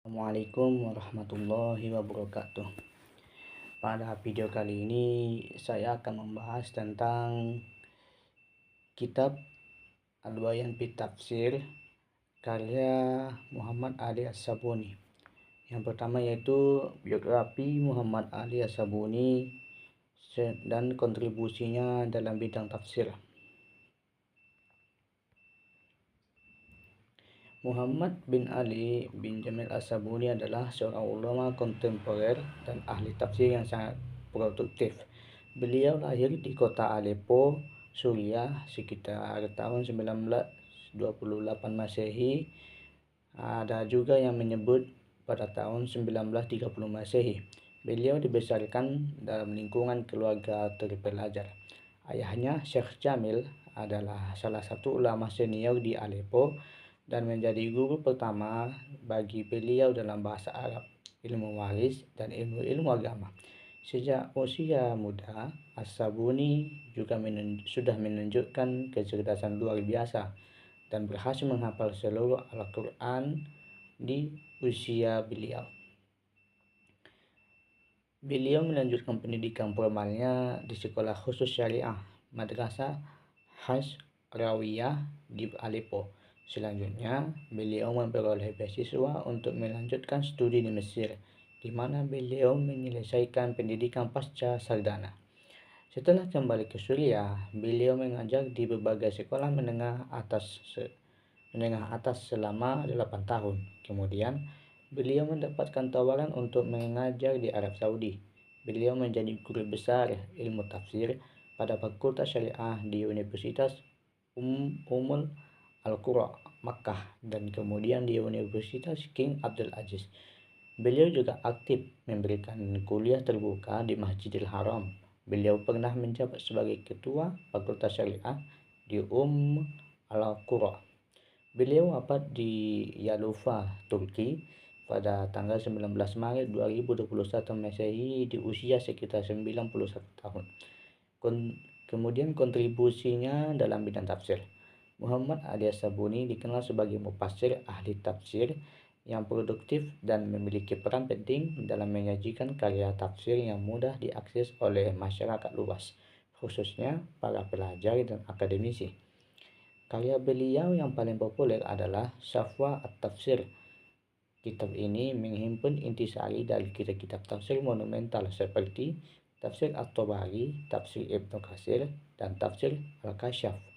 Assalamualaikum warahmatullahi wabarakatuh. Pada video kali ini saya akan membahas tentang kitab Al-Bayan fi Tafsir karya Muhammad Ali As-Sabuni. Yang pertama yaitu biografi Muhammad Ali As-Sabuni dan kontribusinya dalam bidang tafsir. Muhammad bin Ali bin Jamil As-Sabuni adalah seorang ulama kontemporer dan ahli tafsir yang sangat produktif. Beliau lahir di kota Aleppo, Suriah sekitar tahun 1928 Masehi. Ada juga yang menyebut pada tahun 1930 Masehi. Beliau dibesarkan dalam lingkungan keluarga terpelajar. Ayahnya, Syekh Jamil, adalah salah satu ulama senior di Aleppo dan menjadi guru pertama bagi beliau dalam bahasa Arab, ilmu waris, dan ilmu-ilmu agama. Sejak usia muda, As-Sabuni juga sudah menunjukkan kecerdasan luar biasa dan berhasil menghafal seluruh Al-Quran di usia beliau. Beliau melanjutkan pendidikan formalnya di sekolah khusus syariah, Madrasah Hajj Rawiyah di Aleppo. Selanjutnya, beliau memperoleh beasiswa untuk melanjutkan studi di Mesir, di mana beliau menyelesaikan pendidikan pasca sarjana. Setelah kembali ke Suriah, beliau mengajar di berbagai sekolah menengah atas selama 8 tahun. Kemudian, beliau mendapatkan tawaran untuk mengajar di Arab Saudi. Beliau menjadi guru besar ilmu tafsir pada Fakultas Syariah di Universitas Ummul Al-Qura, Makkah, dan kemudian di Universitas King Abdul Aziz. Beliau juga aktif memberikan kuliah terbuka di Masjidil Haram. Beliau pernah menjabat sebagai ketua Fakultas Syariah di Al-Qura. Beliau wafat di Yalufa, Turki pada tanggal 19 Maret 2021 Masehi di usia sekitar 91 tahun. Kemudian kontribusinya dalam bidang tafsir. Muhammad Ali As-Sabuni dikenal sebagai mufassir ahli tafsir yang produktif dan memiliki peran penting dalam menyajikan karya tafsir yang mudah diakses oleh masyarakat luas, khususnya para pelajar dan akademisi. Karya beliau yang paling populer adalah Safwa At-Tafsir. Kitab ini menghimpun intisari dari kitab-kitab tafsir monumental seperti Tafsir At-Tabari, Tafsir Ibnu Katsir, dan Tafsir Al-Kasyaf,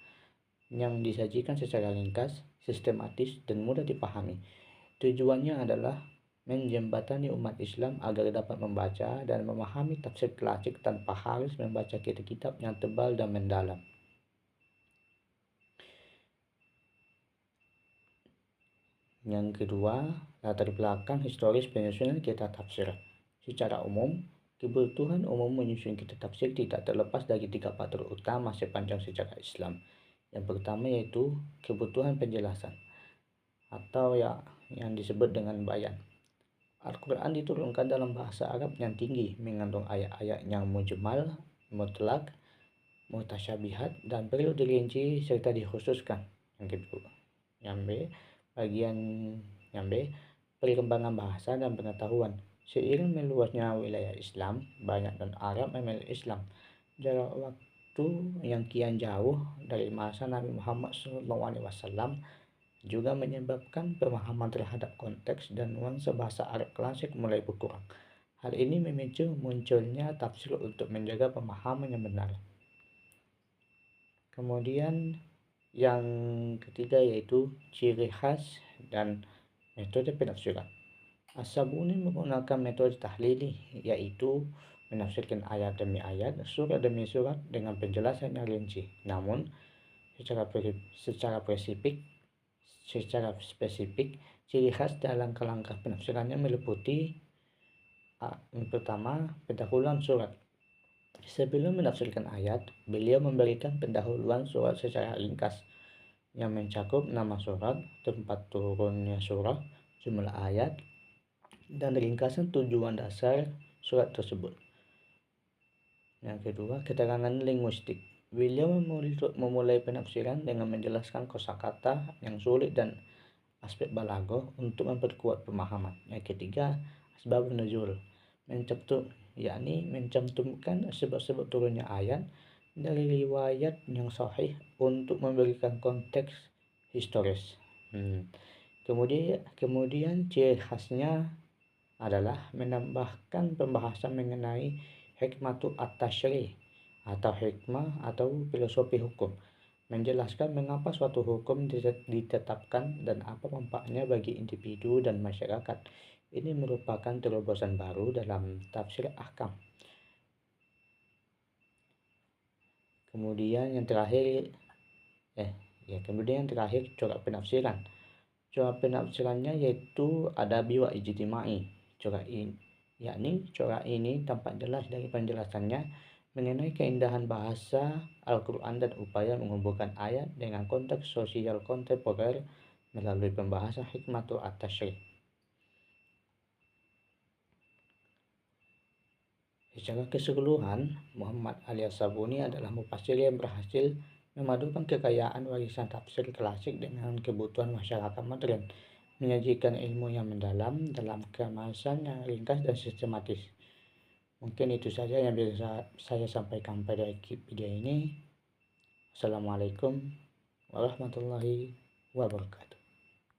yang disajikan secara ringkas, sistematis, dan mudah dipahami. Tujuannya adalah menjembatani umat Islam agar dapat membaca dan memahami tafsir klasik tanpa harus membaca kitab-kitab yang tebal dan mendalam. Yang kedua, latar belakang historis penyusunan kitab tafsir. Secara umum, kebutuhan umum menyusun kitab tafsir tidak terlepas dari 3 faktor utama sepanjang sejarah Islam. Yang pertama yaitu kebutuhan penjelasan, atau yang disebut dengan bayan. Al-Quran diturunkan dalam bahasa Arab yang tinggi, mengandung ayat-ayat yang mujmal, mutlak, mutasyabihat, dan perlu dirinci serta dikhususkan. Yang kedua, yang B, perkembangan bahasa dan pengetahuan. Seiring meluasnya wilayah Islam, banyak dan Arab memeluk Islam. Jarak waktu yang kian jauh dari masa Nabi Muhammad SAW juga menyebabkan pemahaman terhadap konteks dan nuansa bahasa Arab klasik mulai berkurang. Hal ini memicu munculnya tafsir untuk menjaga pemahaman yang benar. Kemudian yang ketiga yaitu ciri khas dan metode penafsiran. As-Sabuni menggunakan metode tahlili, yaitu menafsirkan ayat demi ayat, surat demi surat dengan penjelasan yang rinci. Namun, secara spesifik, ciri khas dalam langkah penafsirannya meliputi pertama, pendahuluan surat. Sebelum menafsirkan ayat, beliau memberikan pendahuluan surat secara ringkas yang mencakup nama surat, tempat turunnya surat, jumlah ayat, dan ringkasan tujuan dasar surat tersebut. Yang kedua, keterangan linguistik. Beliau memulai penafsiran dengan menjelaskan kosakata yang sulit dan aspek balaghah untuk memperkuat pemahaman. Yang ketiga, asbabun nuzul, yakni mencantumkan sebab-sebab turunnya ayat dari riwayat yang sahih untuk memberikan konteks historis. Kemudian ciri khasnya adalah menambahkan pembahasan mengenai hikmatu at-tasyri' atau hikmah atau filosofi hukum, menjelaskan mengapa suatu hukum ditetapkan dan apa manfaatnya bagi individu dan masyarakat. Ini merupakan terobosan baru dalam tafsir ahkam. Kemudian yang terakhir corak penafsiran. Corak penafsirannya yaitu adabi wa ijtimai. Corak ini tampak jelas dari penjelasannya mengenai keindahan bahasa Al-Quran dan upaya menghubungkan ayat dengan konteks sosial kontemporer melalui pembahasan hikmatu at-tasyri'. Secara keseluruhan, Muhammad Al-Sabuni adalah mufassir yang berhasil memadukan kekayaan warisan tafsir klasik dengan kebutuhan masyarakat modern, menyajikan ilmu yang mendalam dalam kemasan yang ringkas dan sistematis. Mungkin itu saja yang bisa saya sampaikan pada video ini. Assalamualaikum warahmatullahi wabarakatuh.